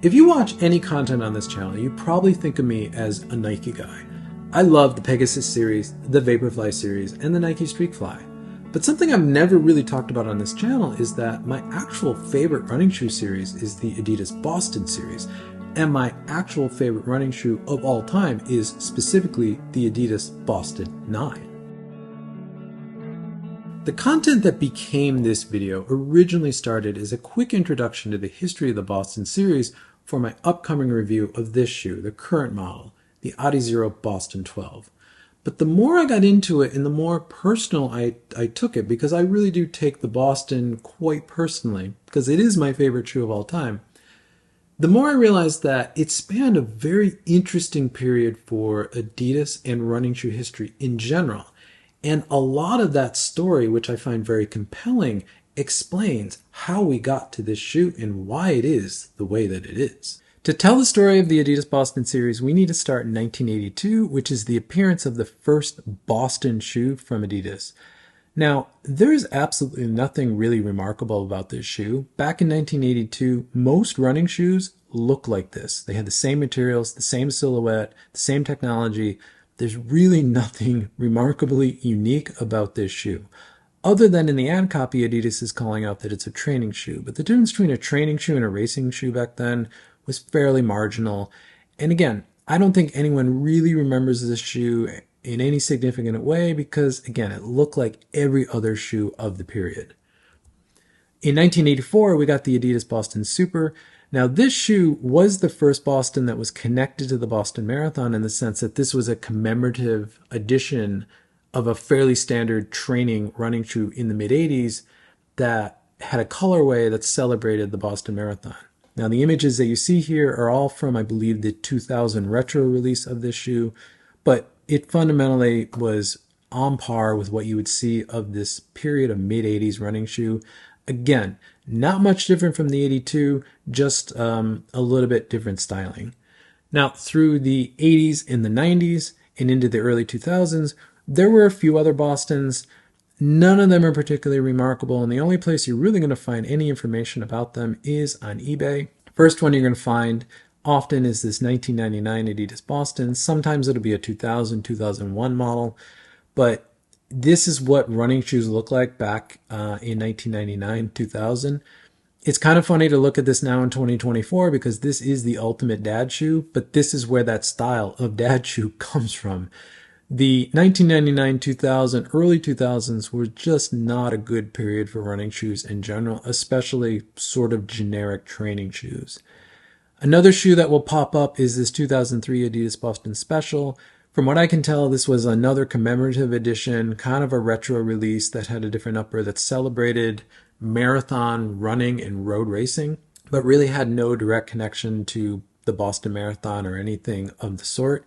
If you watch any content on this channel, you probably think of me as a Nike guy. I love the Pegasus series, the Vaporfly series, and the Nike Streakfly. But something I've never really talked about on this channel is that my actual favorite running shoe series is the Adidas Boston series, and my actual favorite running shoe of all time is specifically the Adidas Boston 9. The content that became this video originally started as a quick introduction to the history of the Boston series for my upcoming review of this shoe, the current model, the Adizero Boston 12. But the more I got into it and the more personal I took it, because I really do take the Boston quite personally, because it is my favorite shoe of all time, the more I realized that it spanned a very interesting period for Adidas and running shoe history in general. And a lot of that story, which I find very compelling, explains how we got to this shoe and why it is the way that it is. To tell the story of the Adidas Boston series, we need to start in 1982, which is the appearance of the first Boston shoe from Adidas. Now, there is absolutely nothing really remarkable about this shoe. Back in 1982, most running shoes look like this. They had the same materials, the same silhouette, the same technology. There's really nothing remarkably unique about this shoe. Other than in the ad copy, Adidas is calling out that it's a training shoe. But the difference between a training shoe and a racing shoe back then was fairly marginal. And again, I don't think anyone really remembers this shoe in any significant way because, again, it looked like every other shoe of the period. In 1984, we got the Adidas Boston Super. Now, this shoe was the first Boston that was connected to the Boston Marathon in the sense that this was a commemorative edition of a fairly standard training running shoe in the mid-80s that had a colorway that celebrated the Boston Marathon. Now, the images that you see here are all from, I believe, the 2000 retro release of this shoe, but it fundamentally was on par with what you would see of this period of mid-80s running shoe. Again, not much different from the 82, just a little bit different styling. Now, through the 80s and the 90s and into the early 2000s, there were a few other Bostons. None of them are particularly remarkable, and the only place you're really going to find any information about them is on eBay. First one you're going to find often is this 1999 Adidas Boston. Sometimes it'll be a 2000, 2001 model, but this is what running shoes look like back in 1999, 2000. It's kind of funny to look at this now in 2024 because this is the ultimate dad shoe, but this is where that style of dad shoe comes from. The 1999, 2000, early 2000s were just not a good period for running shoes in general, especially sort of generic training shoes. Another shoe that will pop up is this 2003 Adidas Boston Special. From what I can tell, this was another commemorative edition, kind of a retro release that had a different upper that celebrated marathon running and road racing, but really had no direct connection to the Boston Marathon or anything of the sort.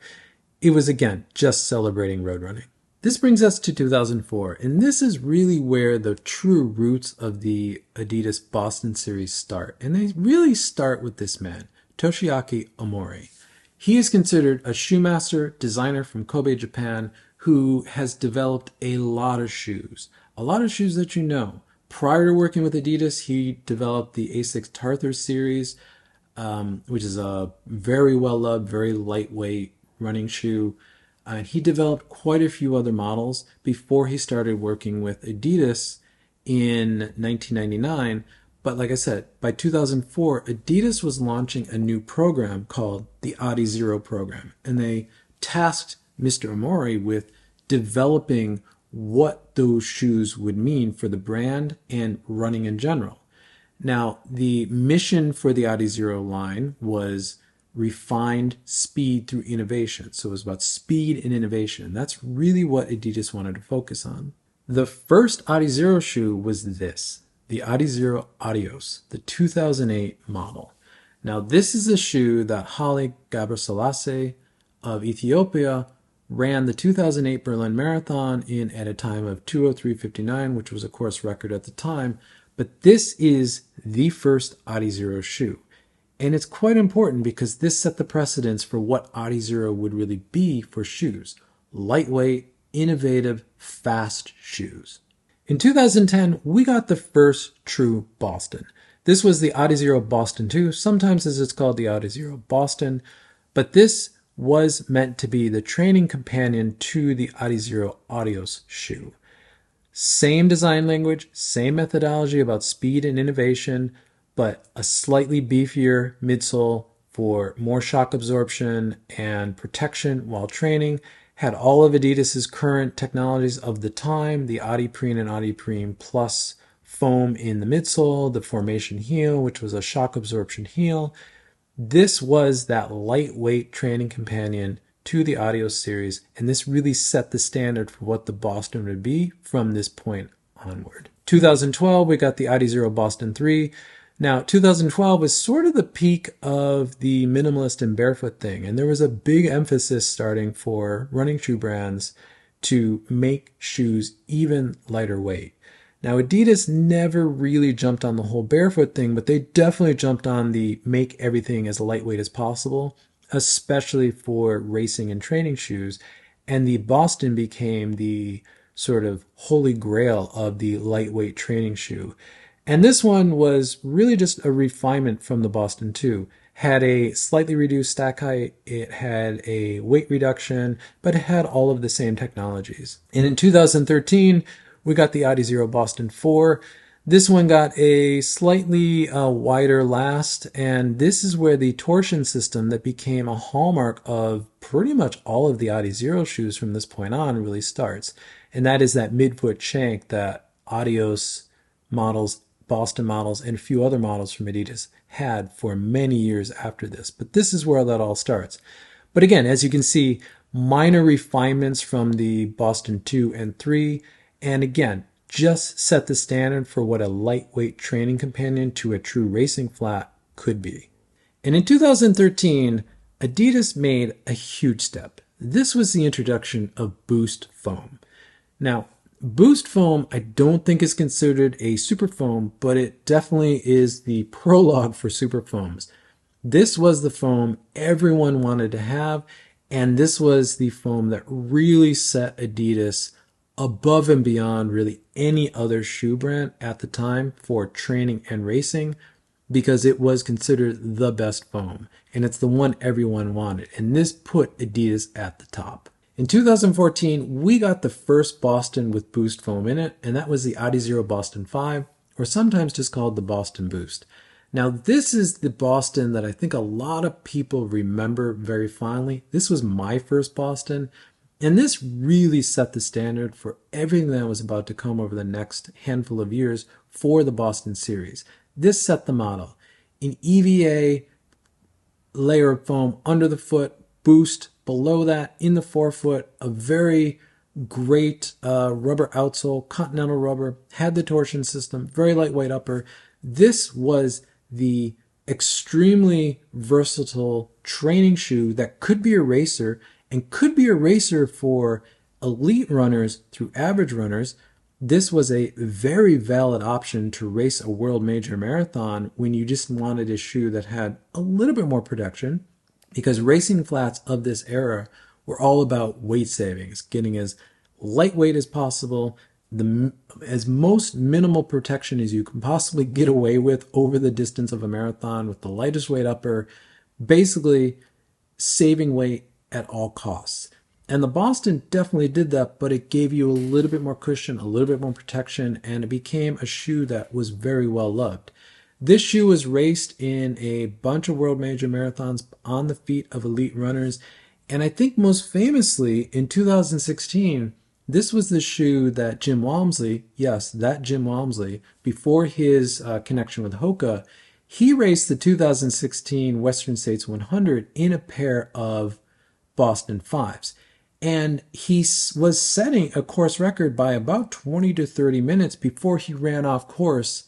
It was, again, just celebrating road running. This brings us to 2004, and this is really where the true roots of the Adidas Boston series start. And they really start with this man, Toshiaki Omori. He is considered a shoe master designer from Kobe, Japan, who has developed a lot of shoes that you know. Prior to working with Adidas, he developed the A6 Tarthur series, which is a very well-loved, very lightweight running shoe. He developed quite a few other models before he started working with Adidas in 1999. But like I said, by 2004, Adidas was launching a new program called the Adizero program. And they tasked Mr. Omori with developing what those shoes would mean for the brand and running in general. Now, the mission for the Adizero line was refined speed through innovation. So it was about speed and innovation. That's really what Adidas wanted to focus on. The first Adizero shoe was this, the Adizero Adios, the 2008 model. Now, this is a shoe that Haile Gebrselassie of Ethiopia ran the 2008 Berlin Marathon in at a time of 2:03:59, which was a course record at the time. But this is the first Adizero shoe. And it's quite important because this set the precedence for what Adizero would really be for shoes. Lightweight, innovative, fast shoes. In 2010, we got the first true Boston. This was the Adizero Boston 2. Sometimes it's called the Adizero Boston, but this was meant to be the training companion to the Adizero Adios shoe. Same design language, same methodology about speed and innovation, but a slightly beefier midsole for more shock absorption and protection while training. Had all of Adidas's current technologies of the time, the Adiprene and Adiprene Plus foam in the midsole, the formation heel, which was a shock absorption heel. This was that lightweight training companion to the Adios series, and this really set the standard for what the Boston would be from this point onward. 2012, we got the Adizero Boston 3. Now, 2012 was sort of the peak of the minimalist and barefoot thing, and there was a big emphasis starting for running shoe brands to make shoes even lighter weight. Now, Adidas never really jumped on the whole barefoot thing, but they definitely jumped on the make everything as lightweight as possible, especially for racing and training shoes. And the Boston became the sort of holy grail of the lightweight training shoe. And this one was really just a refinement from the Boston 2. Had a slightly reduced stack height, it had a weight reduction, but it had all of the same technologies. And in 2013, we got the Adizero Boston 4. This one got a slightly wider last, and this is where the torsion system that became a hallmark of pretty much all of the Adizero shoes from this point on really starts. And that is that midfoot shank that Adios models, Boston models, and a few other models from Adidas had for many years after this. But this is where that all starts. But again, as you can see, minor refinements from the Boston 2 and 3. And again, just set the standard for what a lightweight training companion to a true racing flat could be. And in 2013, Adidas made a huge step. This was the introduction of Boost foam. Now, Boost foam I don't think is considered a super foam, but it definitely is the prologue for super foams. This was the foam everyone wanted to have, and this was the foam that really set Adidas above and beyond really any other shoe brand at the time for training and racing, because it was considered the best foam, and it's the one everyone wanted, and this put Adidas at the top. In 2014, we got the first Boston with Boost foam in it, and that was the Adizero Boston 5, or sometimes just called the Boston Boost. Now, this is the Boston that I think a lot of people remember very fondly. This was my first Boston, and this really set the standard for everything that was about to come over the next handful of years for the Boston series. This set the model. An EVA layer of foam under the foot, Boost below that in the forefoot, a very great rubber outsole, continental rubber, had the torsion system, very lightweight upper. This was the extremely versatile training shoe that could be a racer, and could be a racer for elite runners through average runners. This was a very valid option to race a world major marathon when you just wanted a shoe that had a little bit more protection, because racing flats of this era were all about weight savings, getting as lightweight as possible, as most minimal protection as you can possibly get away with over the distance of a marathon with the lightest weight upper, basically saving weight at all costs. And the Boston definitely did that, but it gave you a little bit more cushion, a little bit more protection, and it became a shoe that was very well loved. This shoe was raced in a bunch of world major marathons on the feet of elite runners, and I think most famously in 2016, this was the shoe that Jim Walmsley, yes, that Jim Walmsley, before his connection with Hoka, he raced the 2016 Western States 100 in a pair of Boston 5s. And he was setting a course record by about 20 to 30 minutes before he ran off course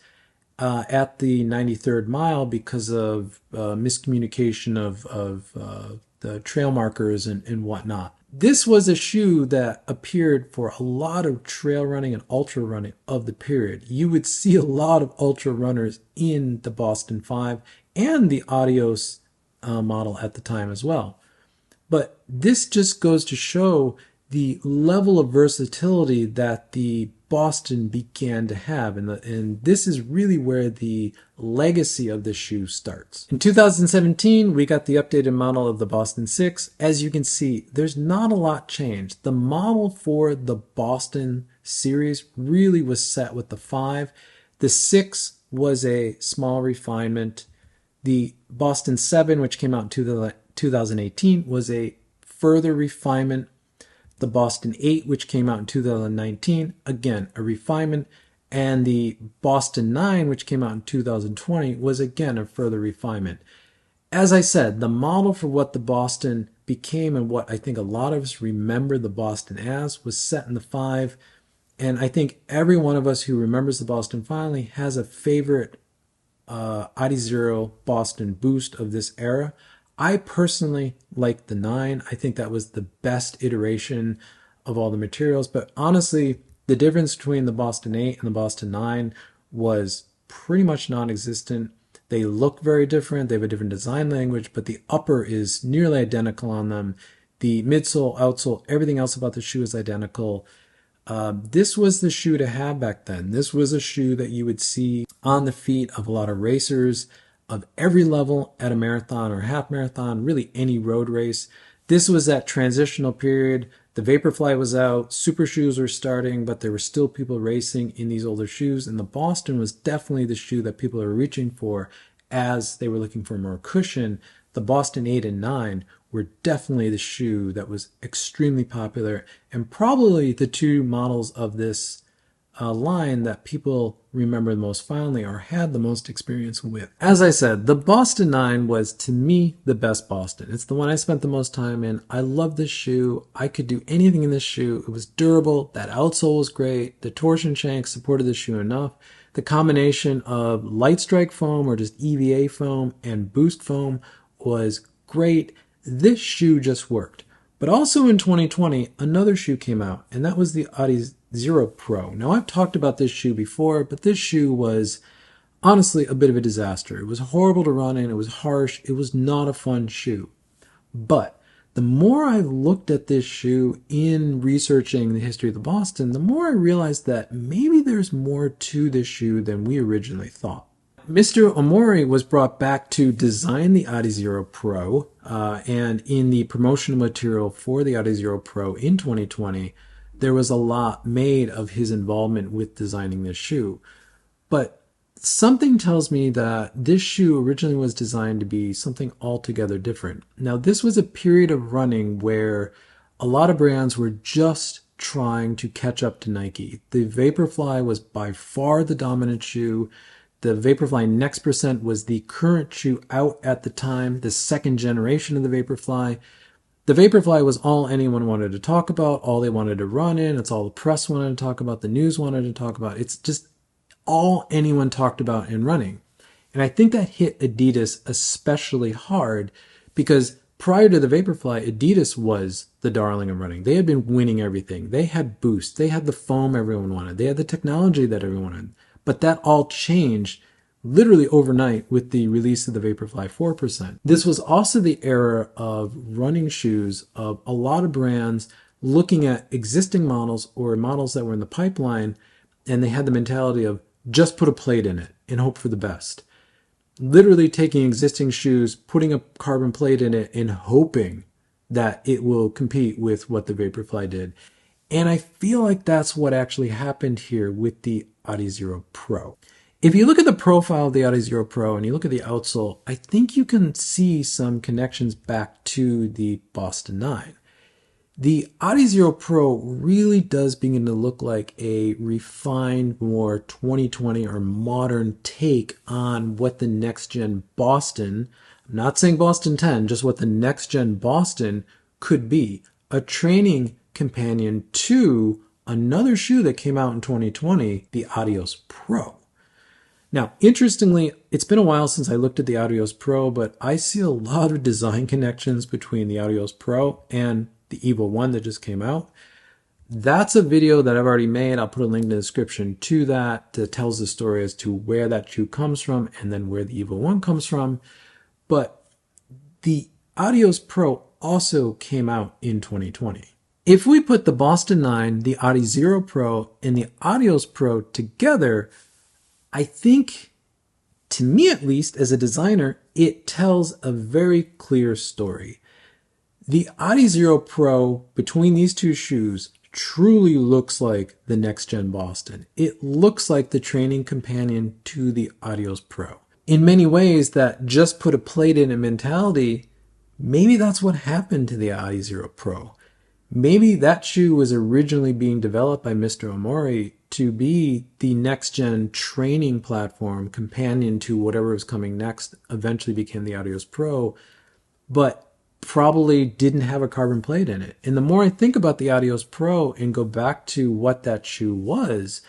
at the 93rd mile because of miscommunication of the trail markers and whatnot. This was a shoe that appeared for a lot of trail running and ultra running of the period. You would see a lot of ultra runners in the Boston 5 and the Adios model at the time as well. But this just goes to show the level of versatility that the Boston began to have, and this is really where the legacy of the shoe starts. In 2017, we got the updated model of the Boston 6. As you can see, there's not a lot changed. The model for the Boston series really was set with the 5. The 6 was a small refinement. The Boston 7, which came out in 2018, was a further refinement. The Boston 8, which came out in 2019, again, a refinement. And the Boston 9, which came out in 2020, was again a further refinement. As I said, the model for what the Boston became and what I think a lot of us remember the Boston as was set in the 5. And I think every one of us who remembers the Boston finally has a favorite Adizero Boston Boost of this era. I personally like the 9. I think that was the best iteration of all the materials. But honestly, the difference between the Boston 8 and the Boston 9 was pretty much non-existent. They look very different. They have a different design language, but the upper is nearly identical on them. The midsole, outsole, everything else about the shoe is identical. This was the shoe to have back then. This was a shoe that you would see on the feet of a lot of racers of every level at a marathon or half marathon, really any road race. This was that transitional period. The Vaporfly was out, super shoes were starting, but there were still people racing in these older shoes, and the Boston was definitely the shoe that people are reaching for as they were looking for more cushion. The Boston 8 and 9 were definitely the shoe that was extremely popular and probably the two models of this line that people remember the most fondly or had the most experience with. As I said, the Boston 9 was, to me, the best Boston. It's the one I spent the most time in. I love this shoe. I could do anything in this shoe. It was durable. That outsole was great. The torsion shank supported the shoe enough. The combination of light strike foam or just EVA foam and boost foam was great. This shoe just worked. But also in 2020, another shoe came out, and that was the Adizero Pro. Now, I've talked about this shoe before, but this shoe was honestly a bit of a disaster. It was horrible to run in. It was harsh. It was not a fun shoe. But the more I looked at this shoe in researching the history of the Boston, the more I realized that maybe there's more to this shoe than we originally thought. Mr. Omori was brought back to design the Adizero Pro, and in the promotional material for the Adizero Pro in 2020, there was a lot made of his involvement with designing this shoe. But something tells me that this shoe originally was designed to be something altogether different. Now, this was a period of running where a lot of brands were just trying to catch up to Nike. The Vaporfly was by far the dominant shoe. The Vaporfly Next Percent was the current shoe out at the time, the second generation of the Vaporfly. The Vaporfly was all anyone wanted to talk about, all they wanted to run in. It's all the press wanted to talk about, the news wanted to talk about. It's just all anyone talked about in running. And I think that hit Adidas especially hard because prior to the Vaporfly, Adidas was the darling of running. They had been winning everything. They had Boost. They had the foam everyone wanted. They had the technology that everyone wanted. But that all changed literally overnight with the release of the Vaporfly 4%. This was also the era of running shoes of a lot of brands looking at existing models or models that were in the pipeline, and they had the mentality of just put a plate in it and hope for the best. Literally taking existing shoes, putting a carbon plate in it, and hoping that it will compete with what the Vaporfly did. And I feel like that's what actually happened here with the Adizero Pro. If you look at the profile of the Adizero Pro and you look at the outsole, I think you can see some connections back to the Boston 9. The Adizero Pro really does begin to look like a refined, more 2020 or modern take on what the next-gen Boston, I'm not saying Boston 10, just what the next-gen Boston could be. A training companion to another shoe that came out in 2020, the Adios Pro. Now, interestingly, it's been a while since I looked at the Adios Pro, but I see a lot of design connections between the Adios Pro and the Evo 1 that just came out. That's a video that I've already made. I'll put a link in the description to that tells the story as to where that shoe comes from and then where the Evo 1 comes from. But the Adios Pro also came out in 2020. If we put the Boston 9, the Adizero Pro, and the Adios Pro together, I think, to me at least, as a designer, it tells a very clear story. The Adizero Pro, between these two shoes, truly looks like the next-gen Boston. It looks like the training companion to the Adios Pro. In many ways, that just put a plate in it mentality, maybe that's what happened to the Adizero Pro. Maybe that shoe was originally being developed by Mr. Omori to be the next-gen training platform, companion to whatever was coming next, eventually became the Adios Pro, but probably didn't have a carbon plate in it. And the more I think about the Adios Pro and go back to what that shoe was,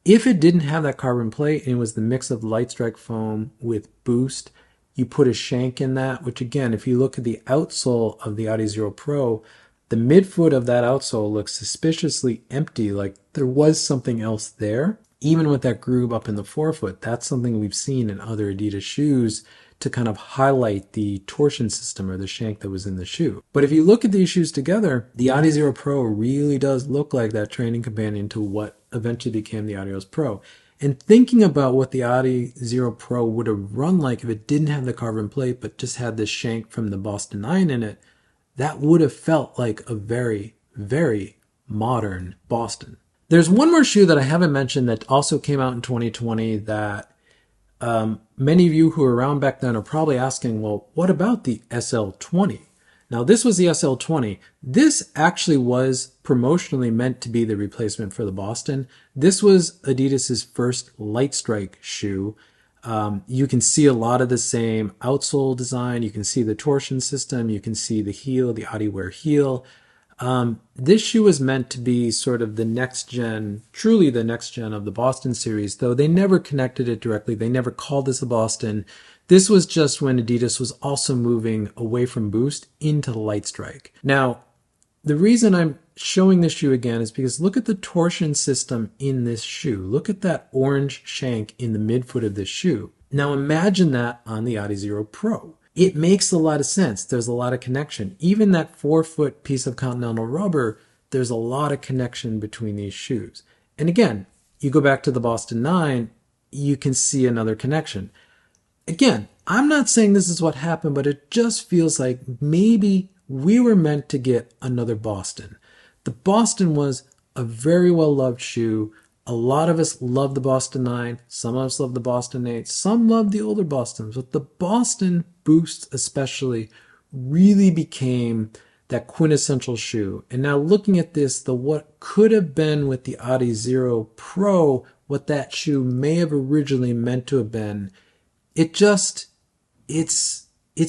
if it didn't have that carbon plate and it was the mix of light strike foam with Boost, you put a shank in that, which again, if you look at the outsole of the Adizero Pro, the midfoot of that outsole looks suspiciously empty, like there was something else there. Even with that groove up in the forefoot, that's something we've seen in other Adidas shoes to kind of highlight the torsion system or the shank that was in the shoe. But if you look at these shoes together, the Adizero Pro really does look like that training companion to what eventually became the Adios Pro. And thinking about what the Adizero Pro would have run like if it didn't have the carbon plate but just had this shank from the Boston 9 in it, that would have felt like a very, very modern Boston. There's one more shoe that I haven't mentioned that also came out in 2020 that many of you who were around back then are probably asking, well, what about the SL20? Now, this was the SL20. This actually was promotionally meant to be the replacement for the Boston. This was Adidas's first light strike shoe. You can see a lot of the same outsole design. You can see the torsion system. You can see the heel, the Adiwear heel. This shoe was meant to be sort of the next gen, truly the next gen of the Boston series, though they never connected it directly. They never called this a Boston. This was just when Adidas was also moving away from Boost into the light strike. Now, the reason I'm showing this shoe again is because look at the torsion system in this shoe. Look at that orange shank in the midfoot of this shoe. Now imagine that on the Adizero Pro. It makes a lot of sense. There's a lot of connection. Even that 4-foot piece of Continental rubber, there's a lot of connection between these shoes. And again, you go back to the Boston 9, you can see another connection. Again, I'm not saying this is what happened, but it just feels like maybe we were meant to get another Boston. The Boston was a very well-loved shoe. A lot of us love the Boston 9. Some of us love the Boston 8. Some love the older Bostons. But the Boston Boost especially really became that quintessential shoe. And now looking at this, the what could have been with the Adizero Pro, what that shoe may have originally meant to have been, it's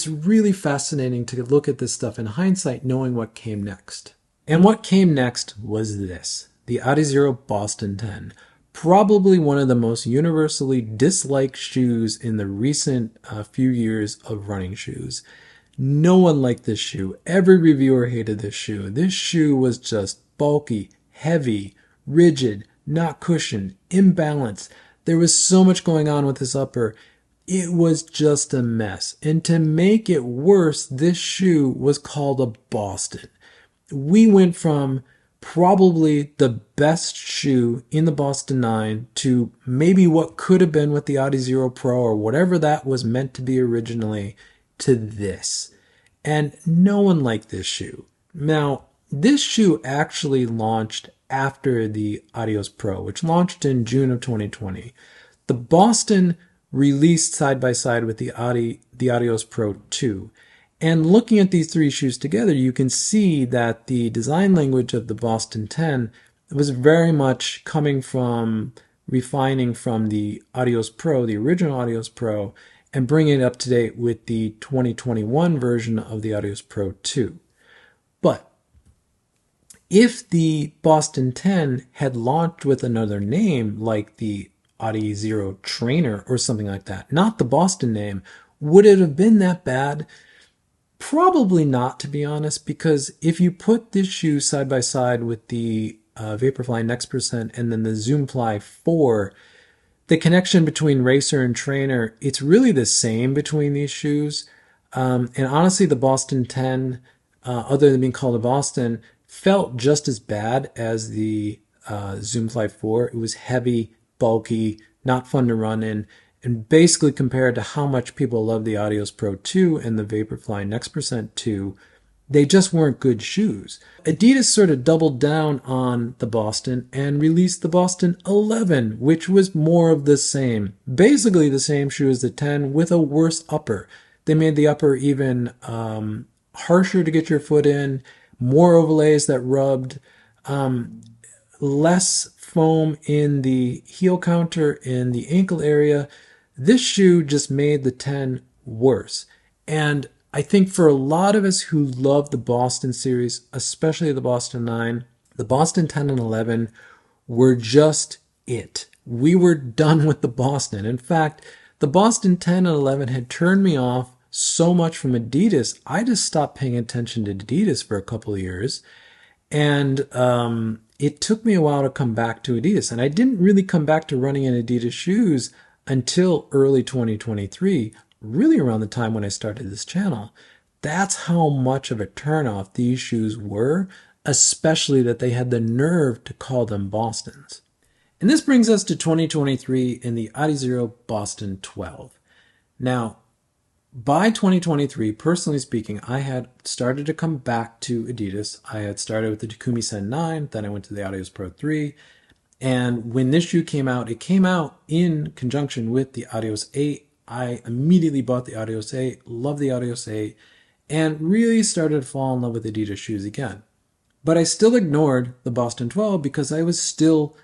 really fascinating to look at this stuff in hindsight, knowing what came next. And what came next was this. The Adizero Boston 10, probably one of the most universally disliked shoes in the recent few years of running shoes. No one liked this shoe. Every reviewer hated this shoe. This shoe was just bulky, heavy, rigid, not cushioned, imbalanced. There was so much going on with this upper. It was just a mess. And to make it worse, this shoe was called a Boston. We went from probably the best shoe in the Boston 9 to maybe what could have been with the Adizero Pro or whatever that was meant to be originally to this. And no one liked this shoe. Now, this shoe actually launched after the Adios Pro, which launched in June of 2020. The Boston released side by side with the Adios Pro 2. And looking at these three shoes together, you can see that the design language of the Boston 10 was very much coming from refining from the Adios Pro, the original Adios Pro, and bringing it up to date with the 2021 version of the Adios Pro 2. But if the Boston 10 had launched with another name like the Adizero Trainer or something like that, not the Boston name, would it have been that bad? Probably not, to be honest, because if you put this shoe side by side with the Vaporfly Next Percent and then the Zoomfly 4, the connection between racer and trainer, it's really the same between these shoes. And honestly, the Boston 10, other than being called a Boston, felt just as bad as the Zoomfly 4. It was heavy, bulky, not fun to run in, and basically compared to how much people love the Adios Pro 2 and the Vaporfly Next% 2, they just weren't good shoes. Adidas sort of doubled down on the Boston and released the Boston 11, which was more of the same. Basically the same shoe as the 10 with a worse upper. They made the upper even harsher to get your foot in, more overlays that rubbed, less foam in the heel counter, in the ankle area. This shoe just made the 10 worse. And I think for a lot of us who love the Boston series, especially the Boston 9, the Boston 10 and 11 were just it. We were done with the Boston. In fact, the Boston 10 and 11 had turned me off so much from Adidas, I just stopped paying attention to Adidas for a couple of years. And it took me a while to come back to Adidas. And I didn't really come back to running in Adidas shoes until early 2023, really around the time when I started this channel. That's how much of a turnoff these shoes were, especially that they had the nerve to call them Bostons. And this brings us to 2023 in the Adizero Boston 12. Now, by 2023, personally speaking, I had started to come back to Adidas. I had started with the Takumi Sen 9, then I went to the Adios Pro 3. And when this shoe came out, it came out in conjunction with the Adios 8. I immediately bought the Adios 8, loved the Adios 8, and really started to fall in love with Adidas shoes again. But I still ignored the Boston 12 because I was still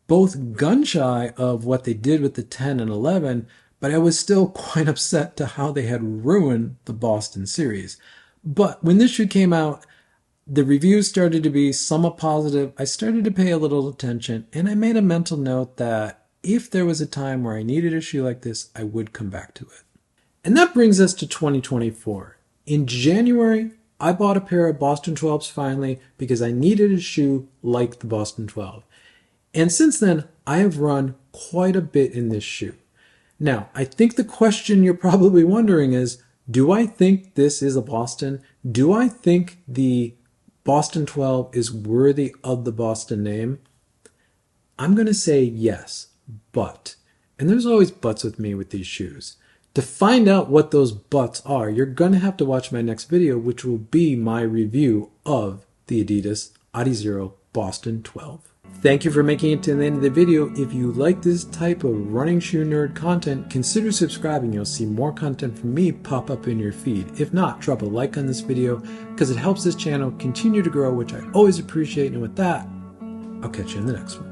both gun-shy of what they did with the 10 and 11, but I was still quite upset to how they had ruined the Boston series. But when this shoe came out, the reviews started to be somewhat positive. I started to pay a little attention, and I made a mental note that if there was a time where I needed a shoe like this, I would come back to it. And that brings us to 2024. In January, I bought a pair of Boston 12s finally because I needed a shoe like the Boston 12. And since then, I have run quite a bit in this shoe. Now, I think the question you're probably wondering is, do I think this is a Boston? Do I think the Boston 12 is worthy of the Boston name? I'm going to say yes, but, and there's always buts with me with these shoes. To find out what those buts are, you're going to have to watch my next video, which will be my review of the Adidas Adizero Boston 12. Thank you for making it to the end of the video. If you like this type of running shoe nerd content, consider subscribing. You'll see more content from me pop up in your feed. If not, drop a like on this video because it helps this channel continue to grow, which I always appreciate. And with that, I'll catch you in the next one.